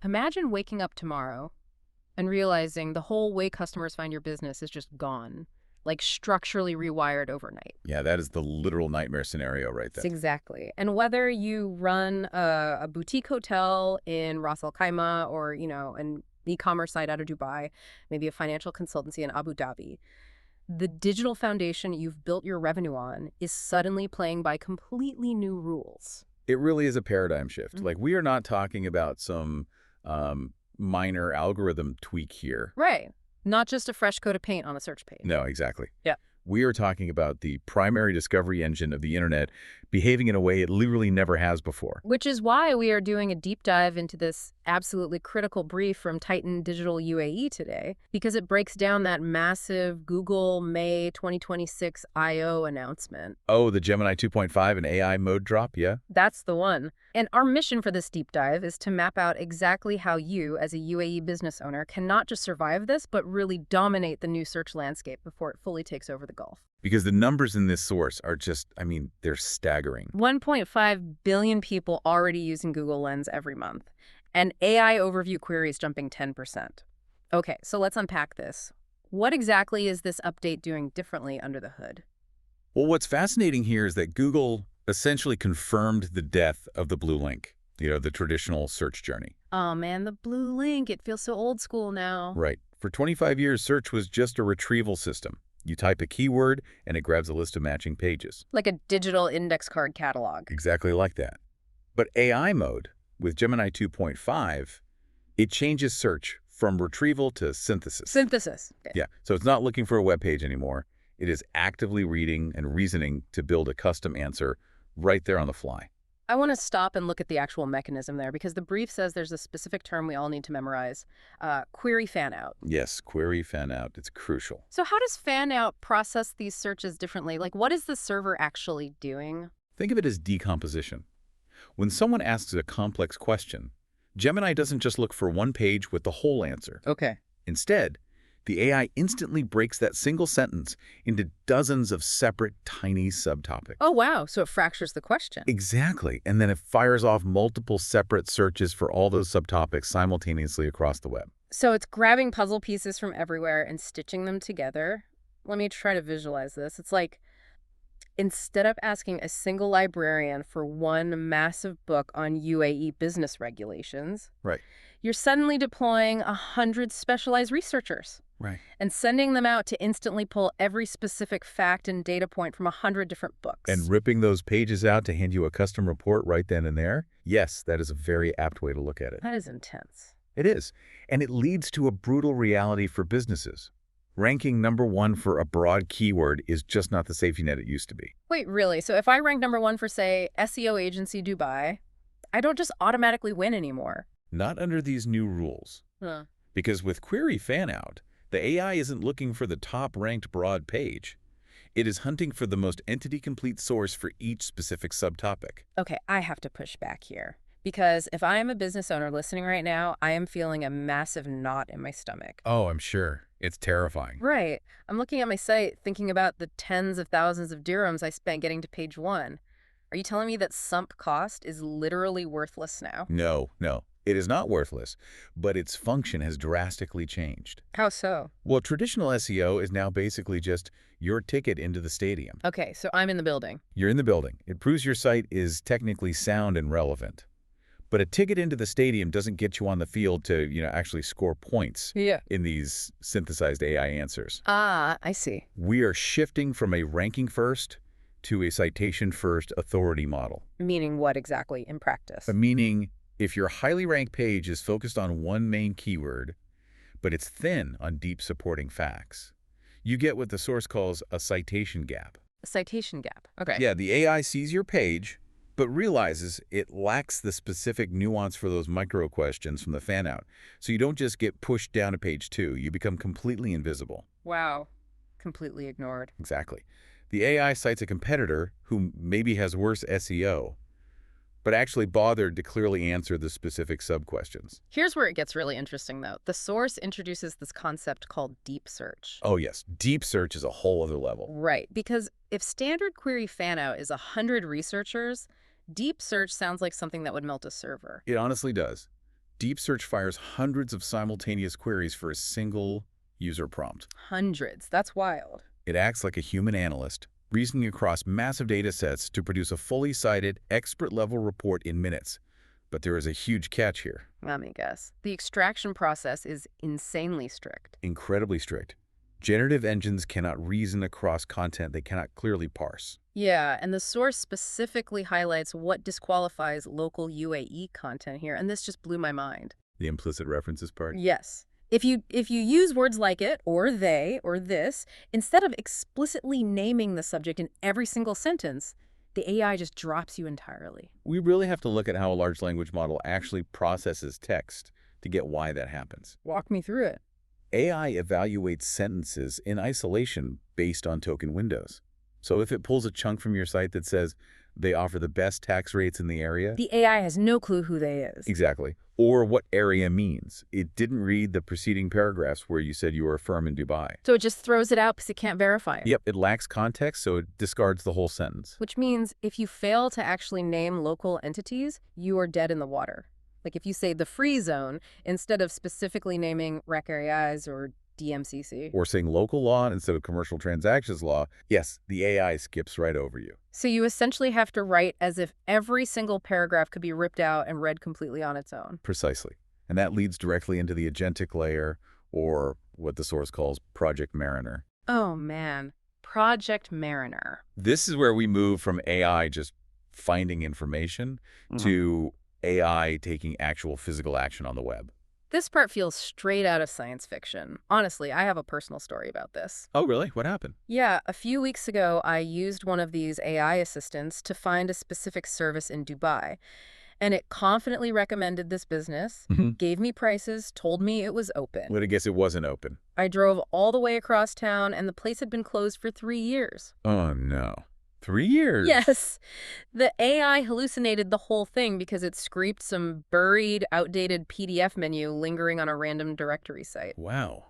Imagine waking up tomorrow and realizing the whole way customers find your business is just gone, like structurally rewired overnight. Yeah, that is the literal nightmare scenario right there. Exactly. And whether you run a boutique hotel in Ras Al Khaimah or, an e-commerce site out of Dubai, maybe a financial consultancy in Abu Dhabi, the digital foundation you've built your revenue on is suddenly playing by completely new rules. It really is a paradigm shift. Mhm. Like, we are not talking about some minor algorithm tweak here. Right. Not just a fresh coat of paint on a search page. No, exactly. Yeah. We are talking about the primary discovery engine of the internet behaving in a way it literally never has before. Which is why we are doing a deep dive into this absolutely critical brief from Titan Digital UAE today, because it breaks down that massive Google May 2026 I/O announcement. Oh, the Gemini 2.5 and AI mode drop, yeah? That's the one. And our mission for this deep dive is to map out exactly how you, as a UAE business owner, can not just survive this, but really dominate the new search landscape before it fully takes over the Gulf. Because the numbers in this source are just, they're staggering. 1.5 billion people already using Google Lens every month, and AI overview queries jumping 10%. Okay, so let's unpack this. What exactly is this update doing differently under the hood? Well, what's fascinating here is that Google essentially confirmed the death of the blue link, the traditional search journey. Oh man, the blue link, it feels so old school now. Right. For 25 years, search was just a retrieval system. You type a keyword, and it grabs a list of matching pages. Like a digital index card catalog. Exactly like that. But AI mode, with Gemini 2.5, it changes search from retrieval to synthesis. Synthesis. Okay. Yeah, so it's not looking for a web page anymore. It is actively reading and reasoning to build a custom answer right there on the fly. I want to stop and look at the actual mechanism there, because the brief says there's a specific term we all need to memorize, Query Fanout. Yes, Query Fanout. It's crucial. So how does Fanout process these searches differently? Like, what is the server actually doing? Think of it as decomposition. When someone asks a complex question, Gemini doesn't just look for one page with the whole answer. Okay. Instead, the AI instantly breaks that single sentence into dozens of separate, tiny subtopics. Oh, wow. So it fractures the question. Exactly. And then it fires off multiple separate searches for all those subtopics simultaneously across the web. So it's grabbing puzzle pieces from everywhere and stitching them together. Let me try to visualize this. It's like, instead of asking a single librarian for one massive book on UAE business regulations, Right. you're suddenly deploying 100 specialized researchers. Right. And sending them out to instantly pull every specific fact and data point from 100 different books. And ripping those pages out to hand you a custom report right then and there? Yes, that is a very apt way to look at it. That is intense. It is. And it leads to a brutal reality for businesses. Ranking #1 for a broad keyword is just not the safety net it used to be. Wait, really? So if I rank #1 for, say, SEO agency Dubai, I don't just automatically win anymore? Not under these new rules. Huh. Because with Query Fanout, the AI isn't looking for the top-ranked broad page. It is hunting for the most entity-complete source for each specific subtopic. Okay, I have to push back here. Because if I am a business owner listening right now, I am feeling a massive knot in my stomach. Oh, I'm sure. It's terrifying. Right. I'm looking at my site, thinking about the tens of thousands of dirhams I spent getting to page 1. Are you telling me that sump cost is literally worthless now? No. It is not worthless, but its function has drastically changed. How so? Well, traditional SEO is now basically just your ticket into the stadium. Okay, so I'm in the building. You're in the building. It proves your site is technically sound and relevant. But a ticket into the stadium doesn't get you on the field to, actually score points in these synthesized AI answers. Ah, I see. We are shifting from a ranking-first to a citation-first authority model. Meaning what exactly in practice? Meaning, if your highly ranked page is focused on one main keyword, but it's thin on deep supporting facts, you get what the source calls a citation gap. A citation gap. Okay. Yeah, the AI sees your page, but realizes it lacks the specific nuance for those micro questions from the fanout. So you don't just get pushed down to page 2, you become completely invisible. Wow. Completely ignored. Exactly. The AI cites a competitor who maybe has worse SEO, but actually bothered to clearly answer the specific sub-questions. Here's where it gets really interesting, though. The source introduces this concept called deep search. Oh, yes. Deep search is a whole other level. Right, because if standard query fanout is 100 researchers, deep search sounds like something that would melt a server. It honestly does. Deep Search fires hundreds of simultaneous queries for a single user prompt. Hundreds. That's wild. It acts like a human analyst, reasoning across massive data sets to produce a fully cited, expert-level report in minutes. But there is a huge catch here. Let me guess. The extraction process is insanely strict. Incredibly strict. Generative engines cannot reason across content they cannot clearly parse. Yeah, and the source specifically highlights what disqualifies local UAE content here, and this just blew my mind. The implicit references part? Yes. If you use words like it, or they, or this, instead of explicitly naming the subject in every single sentence, the AI just drops you entirely. We really have to look at how a large language model actually processes text to get why that happens. Walk me through it. AI evaluates sentences in isolation based on token windows. So if it pulls a chunk from your site that says they offer the best tax rates in the area... The AI has no clue who they is. Exactly. Or what area means. It didn't read the preceding paragraphs where you said you were a firm in Dubai. So it just throws it out because it can't verify it. Yep, it lacks context, so it discards the whole sentence. Which means if you fail to actually name local entities, you are dead in the water. Like if you say the free zone, instead of specifically naming REC areas or DMCC. Or saying local law instead of commercial transactions law, yes, the AI skips right over you. So you essentially have to write as if every single paragraph could be ripped out and read completely on its own. Precisely. And that leads directly into the agentic layer, or what the source calls Project Mariner. Oh man, Project Mariner. This is where we move from AI just finding information to AI taking actual physical action on the web. This part feels straight out of science fiction. Honestly, I have a personal story about this. Oh, really? What happened? Yeah, a few weeks ago, I used one of these AI assistants to find a specific service in Dubai. And it confidently recommended this business, gave me prices, told me it was open. Well, I guess it wasn't open. I drove all the way across town, and the place had been closed for 3 years. Oh, no. 3 years? Yes. The AI hallucinated the whole thing because it scraped some buried, outdated PDF menu lingering on a random directory site. Wow.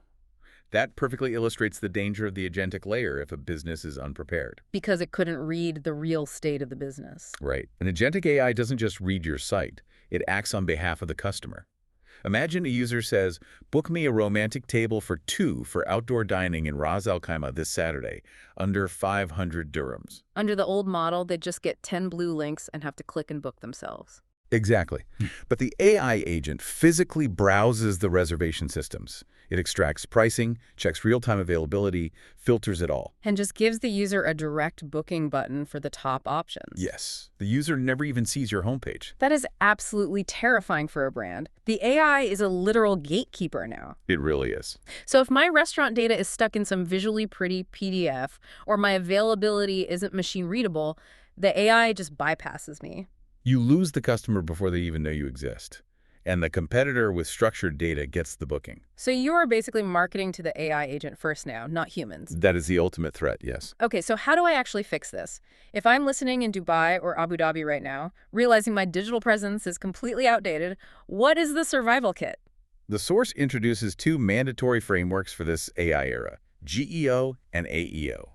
That perfectly illustrates the danger of the agentic layer if a business is unprepared. Because it couldn't read the real state of the business. Right. An agentic AI doesn't just read your site. It acts on behalf of the customer. Imagine a user says, book me a romantic table for 2 for outdoor dining in Ras Al Khaimah this Saturday, under 500 dirhams. Under the old model, they'd just get 10 blue links and have to click and book themselves. Exactly. But the AI agent physically browses the reservation systems. It extracts pricing, checks real-time availability, filters it all. And just gives the user a direct booking button for the top options. Yes. The user never even sees your homepage. That is absolutely terrifying for a brand. The AI is a literal gatekeeper now. It really is. So if my restaurant data is stuck in some visually pretty PDF, or my availability isn't machine readable, the AI just bypasses me. You lose the customer before they even know you exist. And the competitor with structured data gets the booking. So you are basically marketing to the AI agent first now, not humans. That is the ultimate threat, yes. Okay, so how do I actually fix this? If I'm listening in Dubai or Abu Dhabi right now, realizing my digital presence is completely outdated, what is the survival kit? The source introduces 2 mandatory frameworks for this AI era, GEO and AEO.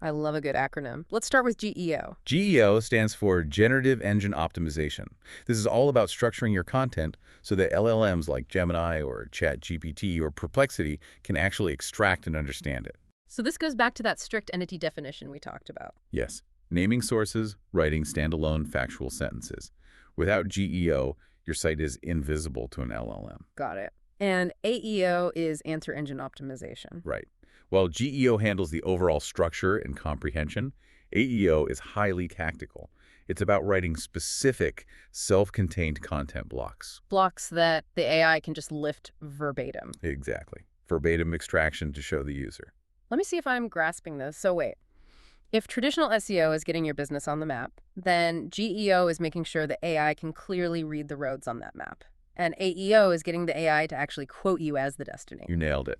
I love a good acronym. Let's start with GEO. GEO stands for Generative Engine Optimization. This is all about structuring your content so that LLMs like Gemini or ChatGPT or Perplexity can actually extract and understand it. So this goes back to that strict entity definition we talked about. Yes. Naming sources, writing standalone factual sentences. Without GEO, your site is invisible to an LLM. Got it. And AEO is Answer Engine Optimization. Right. While GEO handles the overall structure and comprehension, AEO is highly tactical. It's about writing specific, self-contained content blocks. Blocks that the AI can just lift verbatim. Exactly. Verbatim extraction to show the user. Let me see if I'm grasping this. So wait. If traditional SEO is getting your business on the map, then GEO is making sure the AI can clearly read the roads on that map. And AEO is getting the AI to actually quote you as the destination. You nailed it.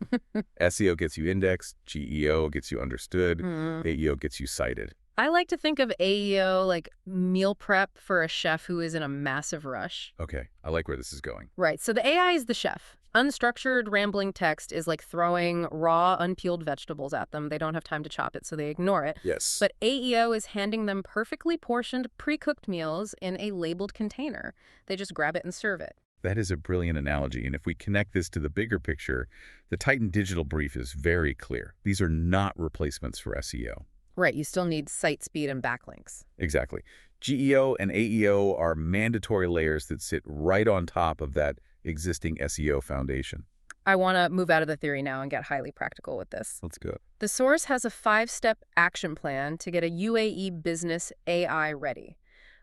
SEO gets you indexed, GEO gets you understood, AEO gets you cited. I like to think of AEO like meal prep for a chef who is in a massive rush. Okay, I like where this is going. Right, so the AI is the chef. Unstructured, rambling text is like throwing raw, unpeeled vegetables at them. They don't have time to chop it, so they ignore it. Yes. But AEO is handing them perfectly portioned, pre-cooked meals in a labeled container. They just grab it and serve it. That is a brilliant analogy, and if we connect this to the bigger picture, the Titan Digital Brief is very clear. These are not replacements for SEO. Right, you still need site speed and backlinks. Exactly. GEO and AEO are mandatory layers that sit right on top of that existing SEO foundation. I want to move out of the theory now and get highly practical with this. Let's go. The source has a 5-step action plan to get a UAE business AI ready.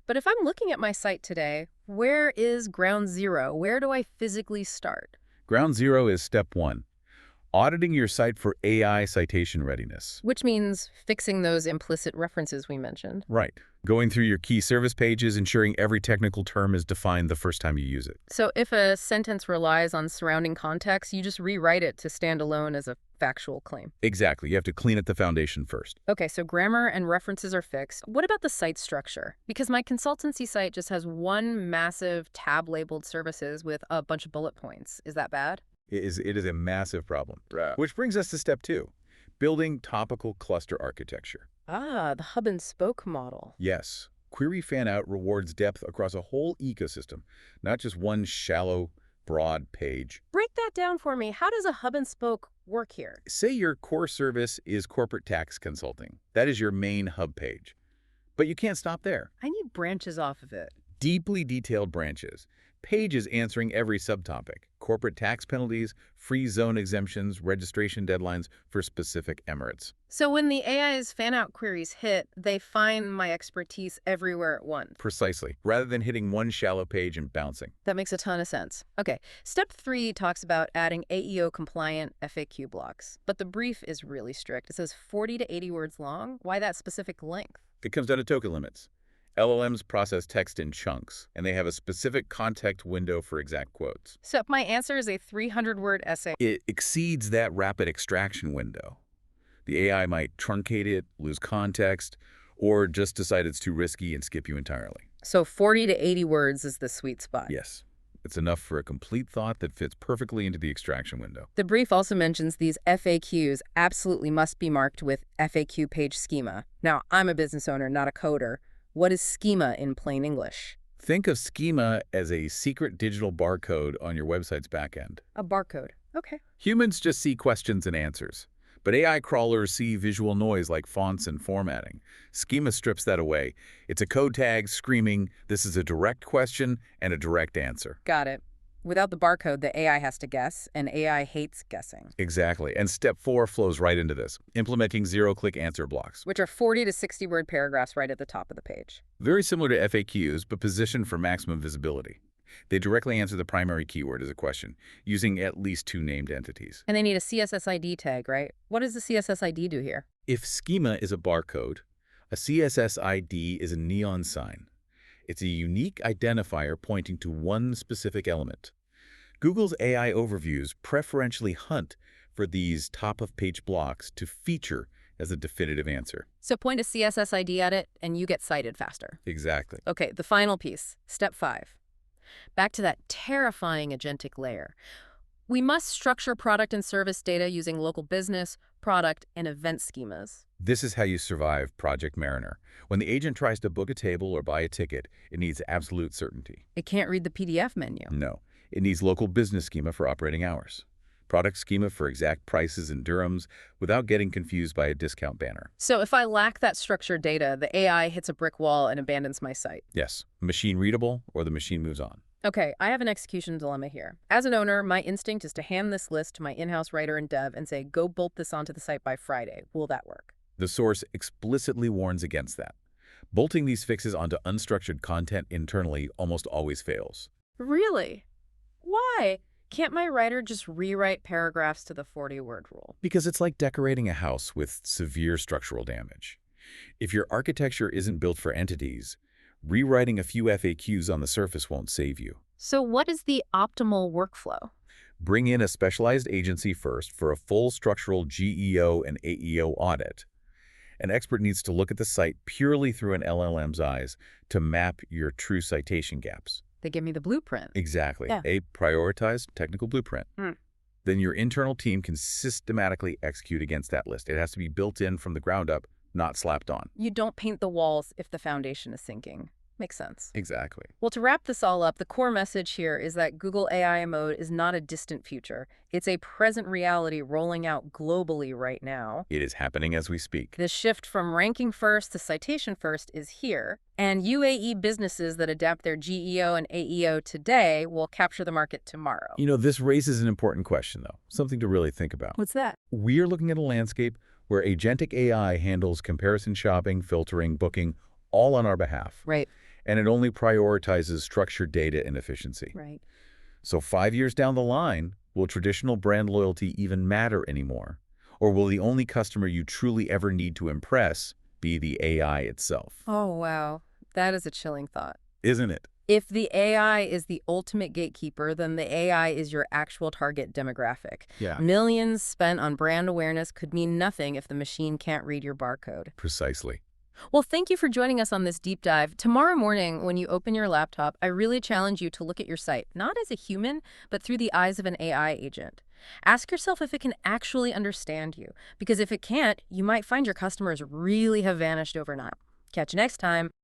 But if I'm looking at my site today, where is ground zero? Where do I physically start? Ground zero is step one. Auditing your site for AI citation readiness. Which means fixing those implicit references we mentioned. Right. Going through your key service pages, ensuring every technical term is defined the first time you use it. So if a sentence relies on surrounding context, you just rewrite it to stand alone as a factual claim. Exactly. You have to clean up the foundation first. Okay, so grammar and references are fixed. What about the site structure? Because my consultancy site just has one massive tab-labeled services with a bunch of bullet points. Is that bad? It is a massive problem. Right. Which brings us to step two, building topical cluster architecture. Ah, the hub and spoke model. Yes, Query Fanout rewards depth across a whole ecosystem, not just one shallow, broad page. Break that down for me. How does a hub and spoke work here? Say your core service is corporate tax consulting. That is your main hub page. But you can't stop there. I need branches off of it. Deeply detailed branches. Pages answering every subtopic. Corporate tax penalties, free zone exemptions, registration deadlines for specific emirates. So when the AI's fan-out queries hit, they find my expertise everywhere at once. Precisely, rather than hitting one shallow page and bouncing. That makes a ton of sense. Okay, step 3 talks about adding AEO-compliant FAQ blocks. But the brief is really strict. It says 40 to 80 words long. Why that specific length? It comes down to token limits. LLMs process text in chunks, and they have a specific context window for exact quotes. So if my answer is a 300-word essay, It exceeds that rapid extraction window. The AI might truncate it, lose context, or just decide it's too risky and skip you entirely. so 40 to 80 words is the sweet spot. Yes, it's enough for a complete thought that fits perfectly into the extraction window. The brief also mentions these FAQs absolutely must be marked with FAQ page schema. Now, I'm a business owner, not a coder. What is schema in plain English? Think of schema as a secret digital barcode on your website's backend. A barcode. Okay. Humans just see questions and answers, but AI crawlers see visual noise like fonts and formatting. Schema strips that away. It's a code tag screaming, this is a direct question and a direct answer. Got it. Without the barcode, the AI has to guess, and AI hates guessing, Exactly. And step 4 flows right into this, implementing zero-click answer blocks. which are 40 to 60-word paragraphs right at the top of the page. Very similar to FAQs, but positioned for maximum visibility. They directly answer the primary keyword as a question, using at least 2 named entities. And they need a CSS ID tag, right? What does the CSS ID do here? If schema is a barcode, a CSS ID is a neon sign. It's a unique identifier pointing to one specific element. Google's AI overviews preferentially hunt for these top-of-page blocks to feature as a definitive answer. So point a CSS ID at it, and you get cited faster. Exactly. Okay, the final piece, step 5. Back to that terrifying agentic layer. We must structure product and service data using local business, product, and event schemas. This is how you survive Project Mariner. When the agent tries to book a table or buy a ticket, it needs absolute certainty. It can't read the PDF menu. No, it needs local business schema for operating hours, product schema for exact prices and dirhams without getting confused by a discount banner. So if I lack that structured data, the AI hits a brick wall and abandons my site. Yes, machine readable or the machine moves on. Okay, I have an execution dilemma here. As an owner, my instinct is to hand this list to my in-house writer and dev and say, go bolt this onto the site by Friday. Will that work? The source explicitly warns against that. Bolting these fixes onto unstructured content internally almost always fails. Really? Why? Can't my writer just rewrite paragraphs to the 40-word rule? Because it's like decorating a house with severe structural damage. If your architecture isn't built for entities, rewriting a few FAQs on the surface won't save you. So what is the optimal workflow? Bring in a specialized agency first for a full structural GEO and AEO audit. An expert needs to look at the site purely through an LLM's eyes to map your true citation gaps. They give me the blueprint. Exactly. Yeah. A prioritized technical blueprint. Hmm. Then your internal team can systematically execute against that list. It has to be built in from the ground up, not slapped on. You don't paint the walls if the foundation is sinking. Makes sense. Exactly. Well, to wrap this all up, the core message here is that Google AI mode is not a distant future. It's a present reality rolling out globally right now. It is happening as we speak. This shift from ranking first to citation first is here, and UAE businesses that adapt their GEO and AEO today will capture the market tomorrow. This raises an important question, though, something to really think about. What's that? We're looking at a landscape where agentic AI handles comparison shopping, filtering, booking, all on our behalf. Right. And it only prioritizes structured data and efficiency. Right. So 5 years down the line, will traditional brand loyalty even matter anymore? Or will the only customer you truly ever need to impress be the AI itself? Oh, wow. That is a chilling thought. Isn't it? If the AI is the ultimate gatekeeper, then the AI is your actual target demographic. Yeah. Millions spent on brand awareness could mean nothing if the machine can't read your barcode. Precisely. Well, thank you for joining us on this deep dive. Tomorrow morning, when you open your laptop, I really challenge you to look at your site, not as a human, but through the eyes of an AI agent. Ask yourself if it can actually understand you, because if it can't, you might find your customers really have vanished overnight. Catch you next time.